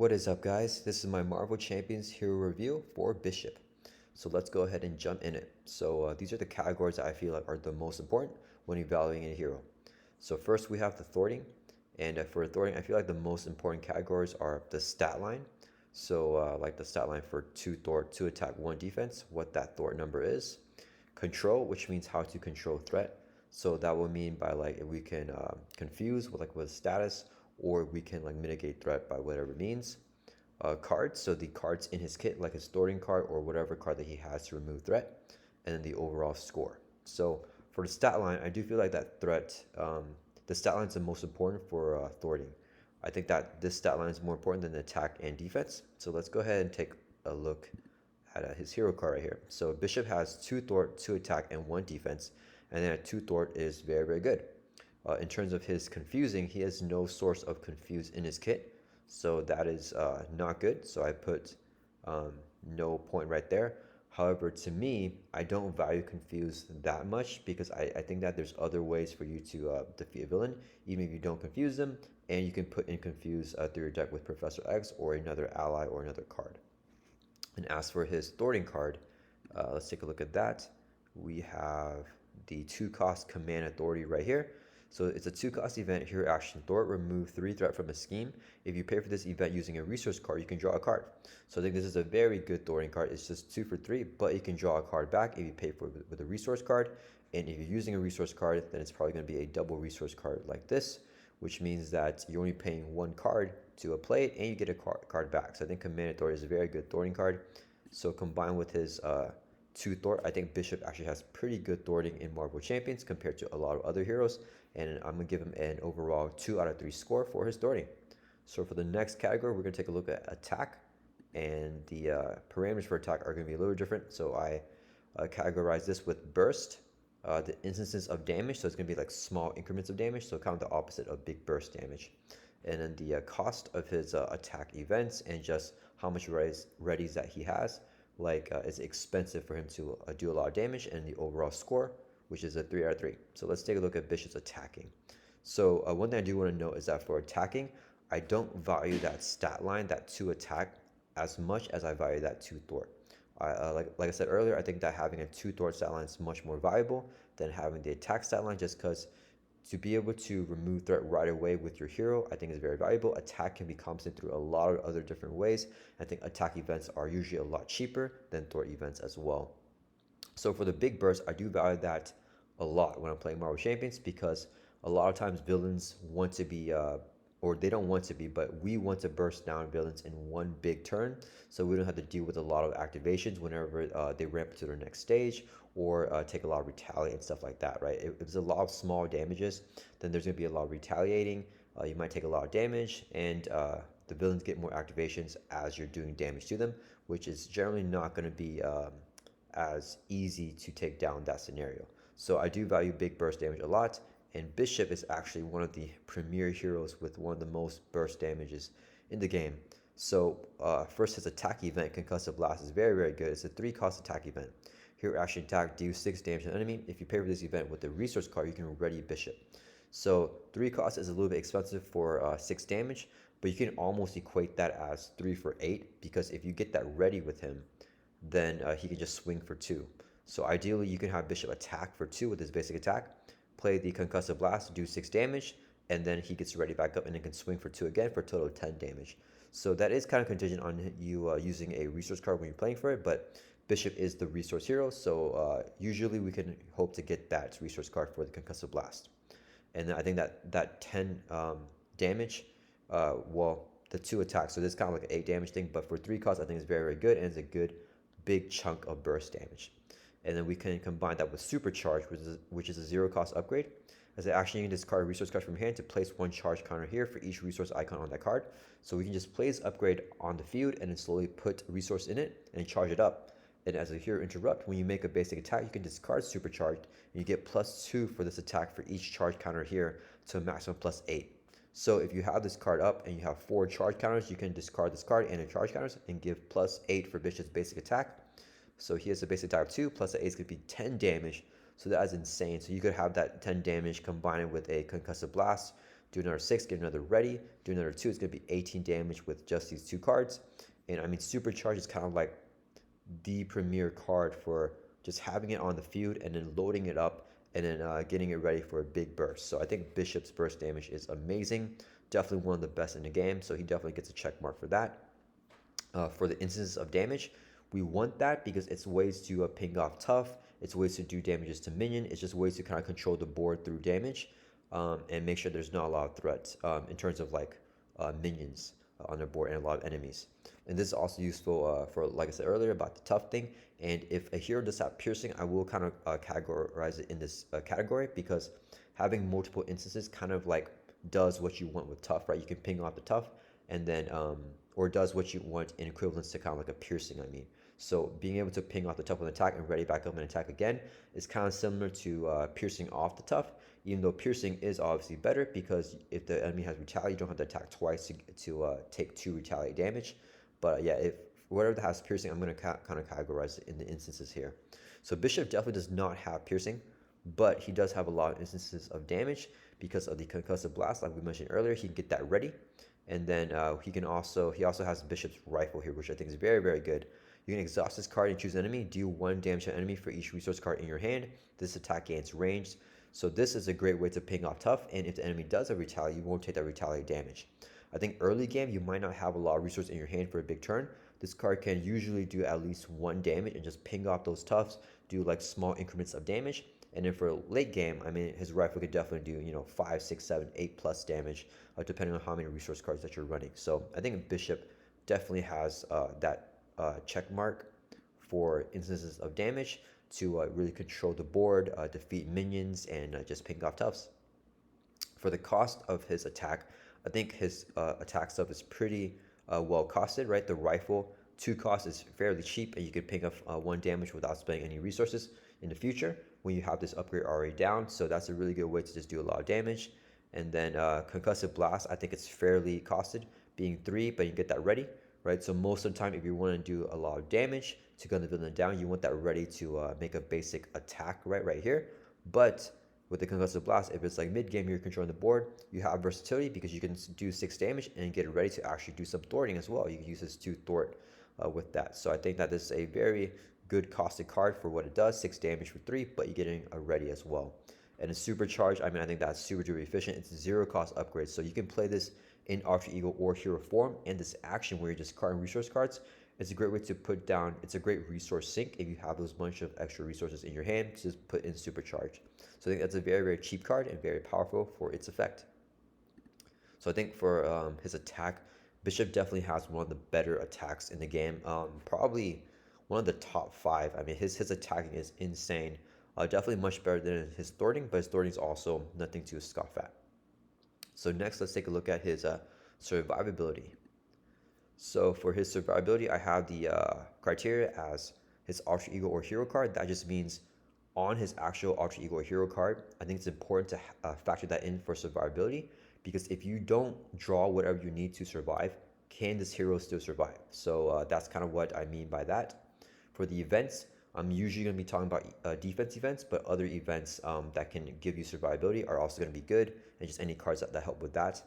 What is up, guys? This is my Marvel Champions hero review for Bishop. So let's go ahead and jump in it. So these are the categories that I feel like are the most important when evaluating a hero. So first we have the Thoring, and for Thoring, I feel like the most important categories are the stat line. So like the stat line for 2 Thwart, 2 attack, 1 defense, what that Thwart number is. Control, which means how to control threat. So that will mean by like if we can confuse with status, or we can like mitigate threat by whatever means. Cards, so the cards in his kit, like his Thoring card or whatever card that he has to remove threat, and then the overall score. So for the stat line, I do feel like that the stat line is the most important for Thwarting. I think that this stat line is more important than attack and defense. So let's go ahead and take a look at his hero card right here. So Bishop has 2 Thwart, 2 attack, and 1 defense, and then a 2 Thwart is very, very good. In terms of his confusing, he has no source of confuse in his kit, so that is not good. So I put no point right there. However, to me, I don't value confuse that much because I think that there's other ways for you to defeat a villain, even if you don't confuse them, and you can put in confuse through your deck with Professor X or another ally or another card. And as for his Thwarting card, let's take a look at that. We have the 2-cost Command Authority right here. So it's a 2-cost event, hero action Thwart, remove 3 threat from a scheme. If you pay for this event using a resource card, you can draw a card. So I think this is a very good Thwarting card. It's just 2 for 3, but you can draw a card back if you pay for it with a resource card. And if you're using a resource card, then it's probably going to be a double resource card like this, which means that you're only paying 1 card to play it and you get a card back. So I think Command Authority is a very good Thwarting card. So combined with his 2 Thwart, I think Bishop actually has pretty good thwarting in Marvel Champions compared to a lot of other heroes, and I'm going to give him an overall 2 out of 3 score for his thwarting. So for the next category, we're going to take a look at attack, and the parameters for attack are going to be a little different. So I categorize this with burst, the instances of damage, so it's going to be like small increments of damage, so kind of the opposite of big burst damage. And then the cost of his attack events and just how much readies that he has. Like it's expensive for him to do a lot of damage, and the overall score, which is a 3 out of 3. So let's take a look at Bishop's attacking. So one thing I do want to note is that for attacking, I don't value that stat line, that 2 attack, as much as I value that 2 thwart. Like I said earlier, I think that having a 2 thwart stat line is much more valuable than having the attack stat line, just because to be able to remove threat right away with your hero, I think is very valuable. Attack can be compensated through a lot of other different ways. I think attack events are usually a lot cheaper than thwart events as well. So for the big burst, I do value that a lot when I'm playing Marvel Champions, because a lot of times villains want to be, or they don't want to be, but we want to burst down villains in one big turn, so we don't have to deal with a lot of activations whenever they ramp to their next stage, or take a lot of retaliate and stuff like that, right? If there's a lot of small damages, then there's going to be a lot of retaliating. You might take a lot of damage, and the villains get more activations as you're doing damage to them, which is generally not going to be as easy to take down that scenario. So I do value big burst damage a lot, and Bishop is actually one of the premier heroes with one of the most burst damages in the game. So first, his attack event, Concussive Blast, is very, very good. It's a 3-cost attack event. Hero action attack, deal 6 damage to an enemy. If you pay for this event with the resource card, you can ready Bishop. So 3 cost is a little bit expensive for 6 damage, but you can almost equate that as 3 for 8, because if you get that ready with him, then he can just swing for 2. So ideally, you can have Bishop attack for 2 with his basic attack, play the Concussive Blast, do 6 damage, and then he gets ready back up and then can swing for 2 again for a total of 10 damage. So that is kind of contingent on you using a resource card when you're playing for it, but Bishop is the resource hero, so usually we can hope to get that resource card for the Concussive Blast. And then I think that 10 damage, well, the 2 attacks, so this is kind of like an 8 damage thing, but for 3 costs, I think it's very, very good, and it's a good big chunk of burst damage. And then we can combine that with Supercharge, which is a 0-cost upgrade. As an action, you can discard a resource card from hand to place 1 charge counter here for each resource icon on that card. So we can just place upgrade on the field and then slowly put resource in it and charge it up. And as a hero interrupt, when you make a basic attack, you can discard Supercharged, and you get +2 for this attack for each charge counter here to a maximum +8. So if you have this card up and you have 4 charge counters, you can discard this card and the charge counters and give +8 for Bishop's basic attack. So he has a basic attack of 2, plus the 8 is going to be 10 damage. So that is insane. So you could have that 10 damage combined with a Concussive Blast do another 6, get another ready, do another 2. It's going to be 18 damage with just these 2 cards. And I mean, Supercharge is kind of like the premier card for just having it on the field and then loading it up and then getting it ready for a big burst. So I think Bishop's burst damage is amazing. Definitely one of the best in the game, so he definitely gets a check mark for that. For the instances of damage, we want that because it's ways to ping off tough, it's ways to do damages to minion, it's just ways to kind of control the board through damage, and make sure there's not a lot of threats in terms of like minions on the board and a lot of enemies. And this is also useful for, like I said earlier, about the tough thing. And if a hero does have piercing, I will kind of categorize it in this category, because having multiple instances kind of like does what you want with tough, right? You can ping off the tough, and then or does what you want in equivalence to kind of like a piercing, I mean. So being able to ping off the tough with an attack and ready back up and attack again is kind of similar to piercing off the tough, even though piercing is obviously better, because if the enemy has retaliate, you don't have to attack twice to take 2 retaliate damage. But yeah, if whatever that has piercing, I'm going to kind of categorize it in the instances here. So Bishop definitely does not have piercing, but he does have a lot of instances of damage because of the concussive blast, like we mentioned earlier. He can get that ready, and then he also has Bishop's rifle here, which I think is very, very good. You can exhaust this card and choose an enemy. Do 1 damage to an enemy for each resource card in your hand. This attack gains range. So this is a great way to ping off tough, and if the enemy does a retaliate, you won't take that retaliate damage. I think early game, you might not have a lot of resources in your hand for a big turn. This card can usually do at least 1 damage and just ping off those toughs, do like small increments of damage. And then for late game, I mean, his rifle could definitely do, 5, 6, 7, 8 plus damage, depending on how many resource cards that you're running. So I think Bishop definitely has that check mark for instances of damage to really control the board, defeat minions, and just ping off toughs. For the cost of his attack, I think his attack stuff is pretty well costed, right? The rifle 2 cost is fairly cheap, and you can ping off 1 damage without spending any resources in the future when you have this upgrade already down. So that's a really good way to just do a lot of damage. And then concussive blast, I think it's fairly costed, being 3, but you get that ready, right? So most of the time, if you want to do a lot of damage to gun the villain down, you want that ready to make a basic attack right here. But with the concussive blast, if it's like mid game, you're controlling the board, you have versatility because you can do 6 damage and get ready to actually do some thwarting as well. You can use this to thwart with that. So I think that this is a very good costed card for what it does. 6 damage for 3, but you're getting a ready as well. And a supercharge, I mean, I think that's super duper efficient. It's 0 cost upgrade, so you can play this in alter ego or hero form. And this action where you're just carding resource cards, it's a great way to put down. It's a great resource sink if you have those bunch of extra resources in your hand to just put in supercharge. So I think that's a very, very cheap card and very powerful for its effect. So I think for his attack, Bishop definitely has one of the better attacks in the game. Probably one of the top 5. I mean, his attacking is insane. Definitely much better than his thwarting, but his thwarting is also nothing to scoff at. So next, let's take a look at his survivability. So for his survivability, I have the criteria as his alter ego or hero card. That just means on his actual alter ego or hero card, I think it's important to factor that in for survivability, because if you don't draw whatever you need to survive, can this hero still survive? So that's kind of what I mean by that. For the events, I'm usually going to be talking about defense events, but other events that can give you survivability are also going to be good, and just any cards that help with that.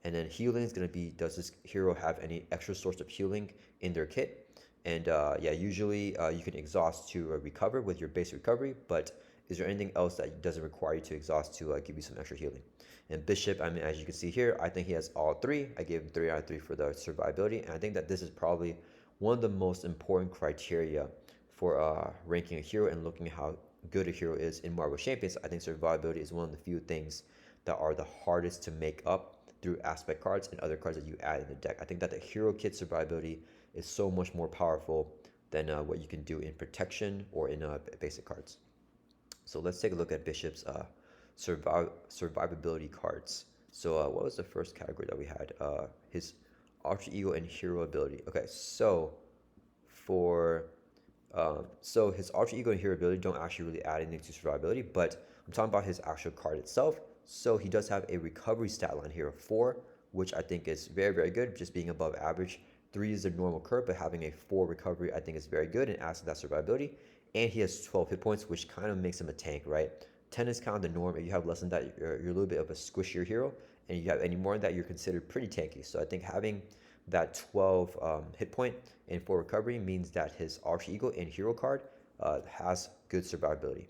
And then healing is going to be, does this hero have any extra source of healing in their kit? And yeah, usually you can exhaust to recover with your base recovery, but is there anything else that doesn't require you to exhaust to give you some extra healing? And Bishop, I mean, as you can see here, I think he has all 3. I gave him 3 out of 3 for the survivability, and I think that this is probably one of the most important criteria for ranking a hero and looking at how good a hero is in Marvel Champions. I think survivability is one of the few things that are the hardest to make up through aspect cards and other cards that you add in the deck. I think that the hero kit survivability is so much more powerful than what you can do in protection or in basic cards. So let's take a look at Bishop's survivability cards. So what was the first category that we had? His alter ego and hero ability. Okay, so for so his alter ego and hero ability don't actually really add anything to survivability, but I'm talking about his actual card itself. So he does have a recovery stat line here of 4, which I think is very, very good, just being above average. 3 is the normal curve, but having a 4 recovery I think is very good and adds to that survivability. And he has 12 hit points, which kind of makes him a tank, right? 10 is kind of the norm. If you have less than that, you're a little bit of a squishier hero. and you have any more than that, you're considered pretty tanky. So I think having that 12 hit point and 4 recovery means that his alter ego and hero card has good survivability.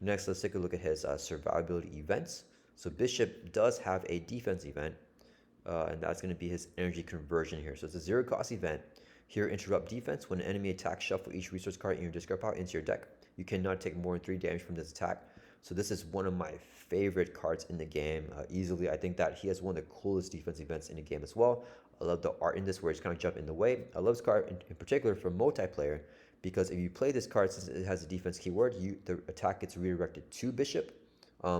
Next, let's take a look at his survivability events. So Bishop does have a defense event, and that's going to be his energy conversion here. So it's a 0 cost event. Here, interrupt defense. When an enemy attacks, shuffle each resource card in your discard pile into your deck. You cannot take more than 3 damage from this attack. So this is one of my favorite cards in the game, easily. I think that he has one of the coolest defense events in the game as well. I love the art in this where he's kind of jump in the way. I love this card in particular for multiplayer, because if you play this card, since it has a defense keyword, the attack gets redirected to Bishop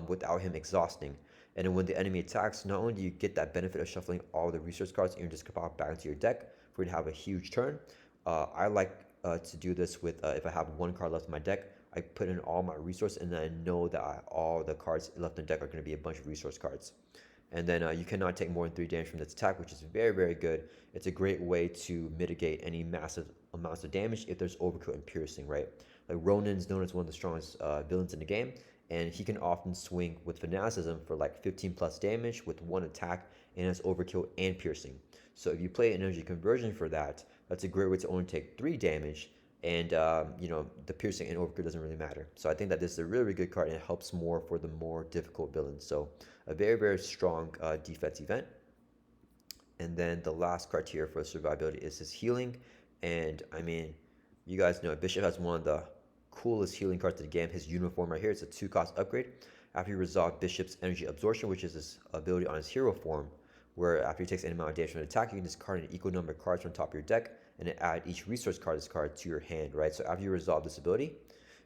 without him exhausting. And then when the enemy attacks, not only do you get that benefit of shuffling all the resource cards in your discard pile back into your deck for you to have a huge turn. I like to do this with if I have 1 card left in my deck, I put in all my resource, and then I know that all the cards left in the deck are going to be a bunch of resource cards. And then you cannot take more than 3 damage from this attack, which is very, very good. It's a great way to mitigate any massive amounts of damage if there's overkill and piercing, right? Like Ronin's known as one of the strongest villains in the game, and he can often swing with fanaticism for like 15 plus damage with 1 attack, and has overkill and piercing. So if you play an energy conversion for that, that's a great way to only take 3 damage, and you know, the piercing and overkill doesn't really matter. So I think that this is a really, really good card, and it helps more for the more difficult villains. So a very, very strong defense event. And then the last criteria for survivability is his healing. And I mean, you guys know Bishop has one of the coolest healing cards in the game. His uniform right here, it's a 2 cost upgrade. After you resolve Bishop's energy absorption, which is his ability on his hero form, where after he takes any amount of damage from an attack, you can discard an equal number of cards from the top of your deck and then add each resource card to your hand, right? So after you resolve this ability,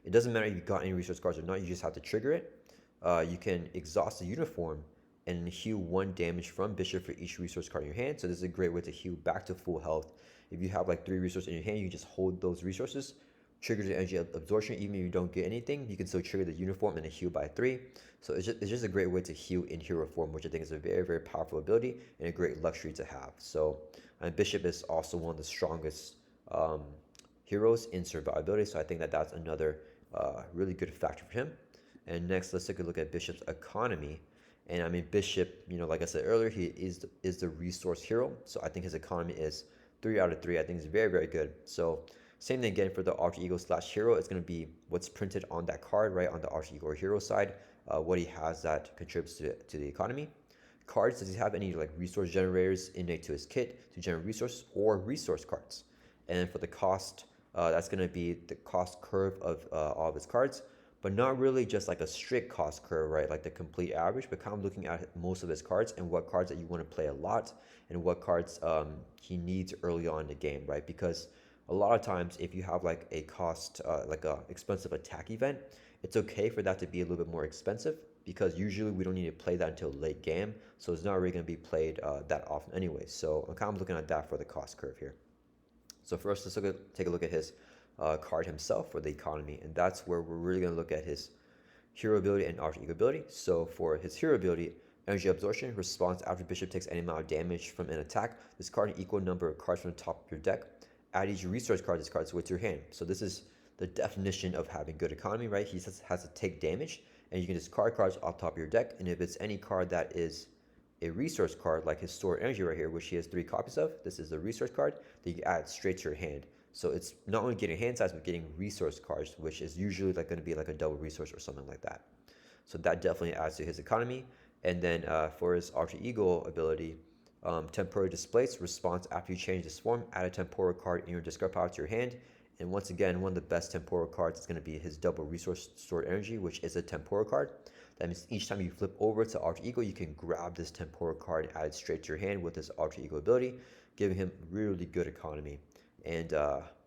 it doesn't matter if you got any resource cards or not, you just have to trigger it. You can exhaust the uniform and heal 1 damage from Bishop for each resource card in your hand. So this is a great way to heal back to full health. If you have like 3 resources in your hand, you just hold those resources, trigger the energy absorption. Even if you don't get anything, you can still trigger the uniform and then heal by 3. So it's just a great way to heal in hero form, which I think is a very, very powerful ability and a great luxury to have. So Bishop is also one of the strongest heroes in survivability. So I think that that's another really good factor for him. And next, let's take a look at Bishop's economy. And I mean, Bishop, you know, like I said earlier, he is the resource hero. So I think his economy is 3 out of 3. I think it's very, very good. So same thing again for the alter ego / hero. It's going to be what's printed on that card, right? On the alter ego or hero side, what he has that contributes to the economy. Cards, does he have any like resource generators innate to his kit to generate resources or resource cards? And then for the cost, that's going to be the cost curve of all of his cards, but not really just like a strict cost curve, right? Like the complete average, but kind of looking at most of his cards and what cards that you want to play a lot and what cards he needs early on in the game, right? Because a lot of times if you have like a cost, like a expensive attack event, it's okay for that to be a little bit more expensive, because usually we don't need to play that until late game. So it's not really going to be played that often anyway. So I'm kind of looking at that for the cost curve here. So first, let's take a look at his card himself for the economy, and that's where we're really going to look at his hero ability and alter ego ability. So for his hero ability, energy absorption, response after Bishop takes any amount of damage from an attack, discard an equal number of cards from the top of your deck. Add each resource card discards with your hand. So this is the definition of having good economy, right? He has to take damage, and you can discard cards off top of your deck, and if it's any card that is a resource card, like his stored energy right here, which he has 3 copies of, this is the resource card, that you add straight to your hand. So it's not only getting hand size, but getting resource cards, which is usually like going to be like a double resource or something like that. So that definitely adds to his economy. And then for his alter ego ability, temporary displace, response after you change this form, add a temporal card in your discard pile to your hand. And once again, one of the best temporal cards is going to be his double resource stored energy, which is a temporal card. That means each time you flip over to alter ego, you can grab this temporal card and add it straight to your hand with his alter ego ability, giving him really good economy. And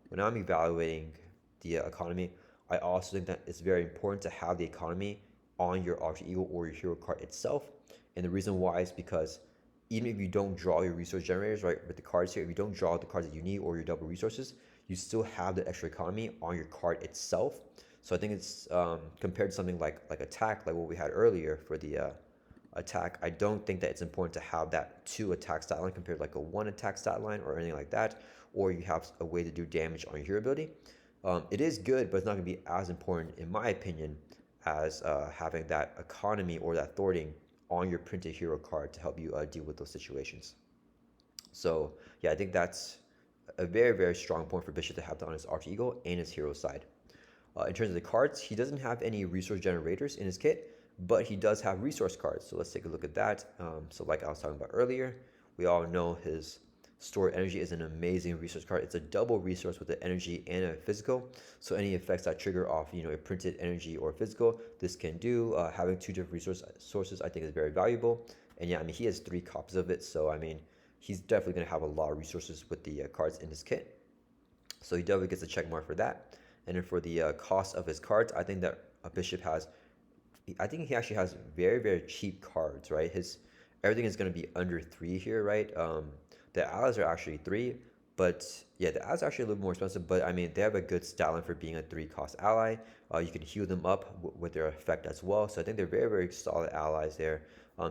when I'm evaluating the economy, I also think that it's very important to have the economy on your alter ego or your hero card itself. And the reason why is because even if you don't draw your resource generators, right, with the cards here, if you don't draw the cards that you need or your double resources, you still have the extra economy on your card itself. So I think it's compared to something like attack, like what we had earlier for the attack. I don't think that it's important to have that 2 attack stat line compared to like a 1 attack stat line or anything like that, or you have a way to do damage on your hero ability. It is good, but it's not going to be as important, in my opinion, as having that economy or that thwarting on your printed hero card to help you deal with those situations. So yeah, I think that's a very, very strong point for Bishop to have that on his alter ego and his hero side. In terms of the cards, he doesn't have any resource generators in his kit, but he does have resource cards. So let's take a look at that. So like I was talking about earlier, we all know his Stored Energy is an amazing resource card. It's a double resource with the energy and a physical. So any effects that trigger off, a printed energy or physical, this can do. Having two different resource sources, I think, is very valuable. And yeah, I mean, he has 3 copies of it. So I mean, he's definitely going to have a lot of resources with the cards in his kit. So he definitely gets a check mark for that. And then for the cost of his cards, I think that a Bishop has, I think he actually has very, very cheap cards, right? His everything is going to be under 3 here, right? The allies are actually 3, but yeah, the allies are actually a little more expensive, but I mean, they have a good styling for being a 3-cost ally. You can heal them up with their effect as well. So I think they're very, very solid allies there.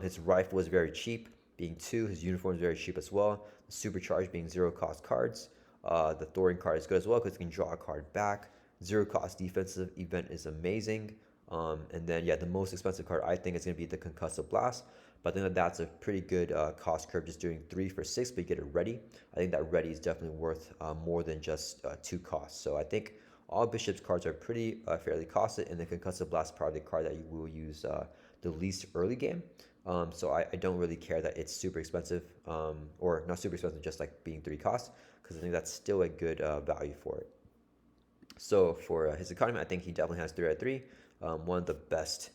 His rifle is very cheap, being 2. His uniform is very cheap as well. The supercharge being 0-cost cards. The Thoring card is good as well because you can draw a card back. 0-cost defensive event is amazing. And then, yeah, the most expensive card I think is going to be the Concussive Blast. But I think that that's a pretty good cost curve, just doing 3 for 6, but you get it ready. I think that ready is definitely worth more than just 2 costs. So I think all Bishop's cards are pretty fairly costed, and the Concussive Blast is probably the card that you will use the least early game. So I don't really care that it's super expensive, or not super expensive, just like being 3 costs, because I think that's still a good value for it. So for his economy, I think he definitely has 3 out of 3. One of the best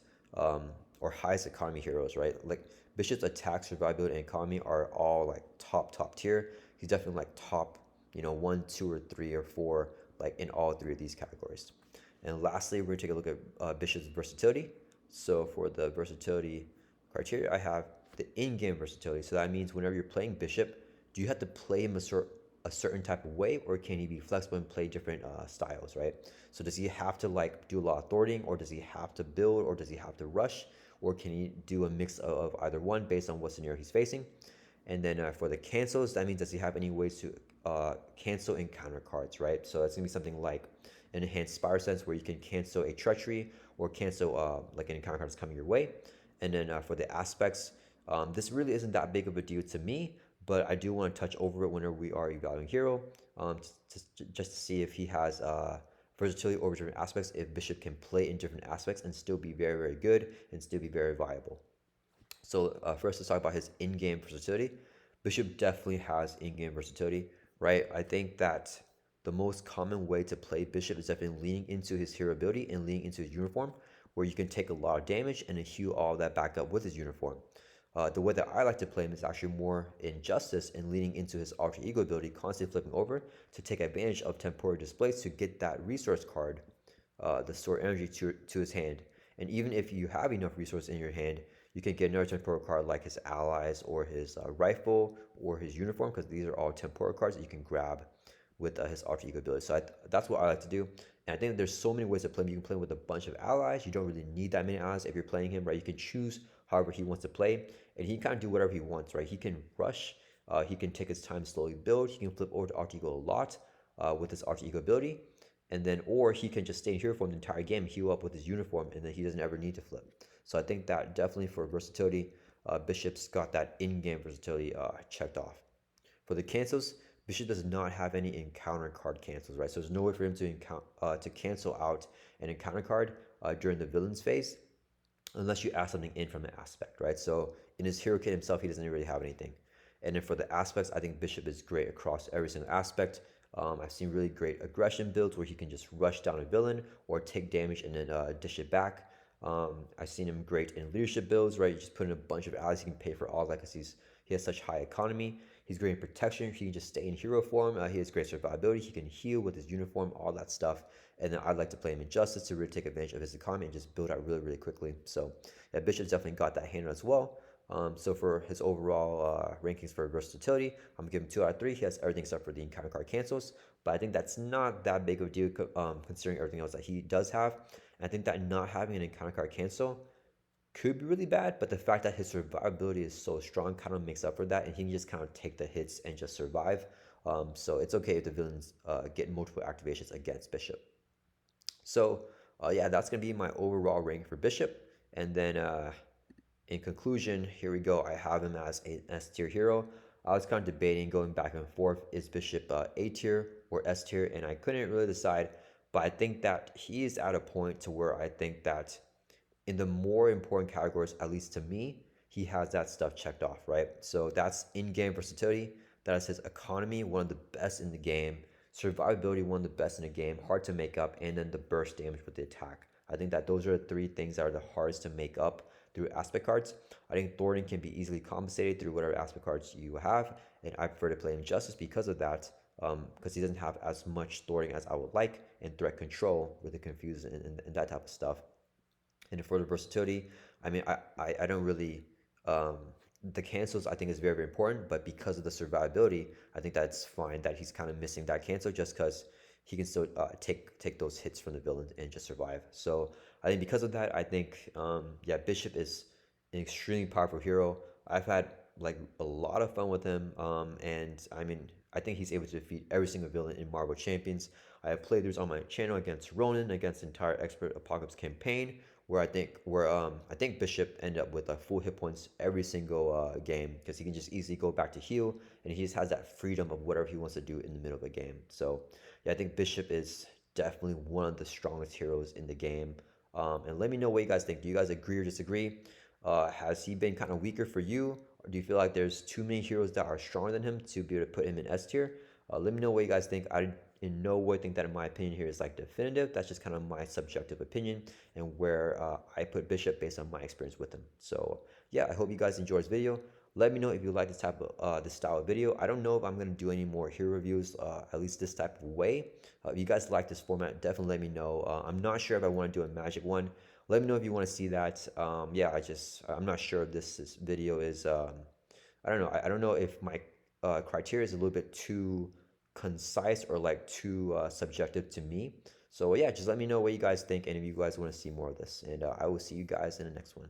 or highest economy heroes, right? Like Bishop's attack, survivability, and economy are all like top tier. He's definitely like top, 1, 2, or 3 or 4, like in all 3 of these categories. And lastly, we're gonna take a look at Bishop's versatility. So for the versatility criteria, I have the in-game versatility. So that means whenever you're playing Bishop, do you have to play him a certain type of way, or can he be flexible and play different styles, right? So does he have to like do a lot of thwarting, or does he have to build, or does he have to rush, or can he do a mix of either one based on what scenario he's facing? And then for the cancels, that means does he have any ways to cancel encounter cards, right? So that's gonna be something like an enhanced Spire Sense where you can cancel a treachery or cancel like an encounter card that's coming your way. And then for the aspects, this really isn't that big of a deal to me, but I do want to touch over it whenever we are evaluating hero, just to see if he has versatility over different aspects, if Bishop can play in different aspects and still be very, very good and still be very viable. So first, let's talk about his in-game versatility. Bishop definitely has in-game versatility, right? I think that the most common way to play Bishop is definitely leaning into his hero ability and leaning into his uniform, where you can take a lot of damage and then heal all that back up with his uniform. The way that I like to play him is actually more in Justice and leaning into his alter ego ability, constantly flipping over to take advantage of temporary displays to get that resource card, the Stored Energy, to his hand. And even if you have enough resource in your hand, you can get another temporal card like his allies or his rifle or his uniform, because these are all temporal cards that you can grab with his alter ego ability. So that's what I like to do. And I think there's so many ways to play him. You can play him with a bunch of allies. You don't really need that many allies if you're playing him, right? You can choose however he wants to play, and he can kind of do whatever he wants, right? He can rush. He can take his time to slowly build. He can flip over to alter ego a lot with his alter ego ability. And then, or he can just stay in hero form the entire game, heal up with his uniform, and then he doesn't ever need to flip. So I think that definitely for versatility, Bishop's got that in-game versatility checked off. For the cancels, Bishop does not have any encounter card cancels, right? So there's no way for him to cancel out an encounter card during the villains phase, unless you add something in from an aspect, right? So in his hero kit himself, he doesn't really have anything. And then for the aspects, I think Bishop is great across every single aspect. I've seen really great aggression builds where he can just rush down a villain or take damage and then dish it back. I've seen him great in leadership builds, right? You just put in a bunch of allies, he can pay for all legacies. He has such high economy. He's great in protection. He can just stay in hero form. He has great survivability. He can heal with his uniform, all that stuff. And then I'd like to play him in Justice to really take advantage of his economy and just build out really, really quickly. So yeah, Bishop's definitely got that handle as well. So for his overall rankings for versatility, I'm gonna give him 2 out of 3. He has everything except for the encounter card cancels, but I think that's not that big of a deal considering everything else that he does have. And I think that not having an encounter card cancel could be really bad, but the fact that his survivability is so strong kind of makes up for that, and he can just kind of take the hits and just survive. So it's okay if the villains get multiple activations against Bishop. So yeah, that's gonna be my overall ranking for Bishop, and then In conclusion, here we go. I have him as an S tier hero. I was kind of debating, going back and forth, is Bishop A tier or S tier, and I couldn't really decide. But I think that he is at a point to where I think that in the more important categories, at least to me, he has that stuff checked off, right? So that's in-game versatility. That is his economy, one of the best in the game. Survivability, one of the best in the game, hard to make up, and then the burst damage with the attack. I think that those are the three things that are the hardest to make up through aspect cards. I think Thoring can be easily compensated through whatever aspect cards you have, and I prefer to play him Justice because of that, because he doesn't have as much Thoring as I would like, and threat control with the Confuse and that type of stuff. And for the versatility, I mean, I don't really, um, the cancels I think is very, very important, but because of the survivability, I think that's fine that he's kind of missing that cancel just because he can still take those hits from the villain and just survive. So I think because of that, I think, yeah, Bishop is an extremely powerful hero. I've had like a lot of fun with him, and I mean, I think he's able to defeat every single villain in Marvel Champions. I have playthroughs on my channel against Ronin, against the entire Expert Apocalypse campaign, where I think Bishop ended up with full hit points every single game because he can just easily go back to heal, and he just has that freedom of whatever he wants to do in the middle of a game. So yeah, I think Bishop is definitely one of the strongest heroes in the game. And let me know what you guys think. Do you guys agree or disagree? Has he been kind of weaker for you? Or do you feel like there's too many heroes that are stronger than him to be able to put him in S tier? Let me know what you guys think. I in no way think that in my opinion here is like definitive. That's just kind of my subjective opinion and where I put Bishop based on my experience with him. So yeah, I hope you guys enjoyed this video. Let me know if you like this type of this style of video. I don't know if I'm gonna do any more hero reviews, at least this type of way. If you guys like this format, definitely let me know. I'm not sure if I want to do a magic one. Let me know if you want to see that. Yeah, I'm not sure if this video is I don't know. I don't know if my criteria is a little bit too concise or like too subjective to me. So yeah, just let me know what you guys think and if you guys want to see more of this. And I will see you guys in the next one.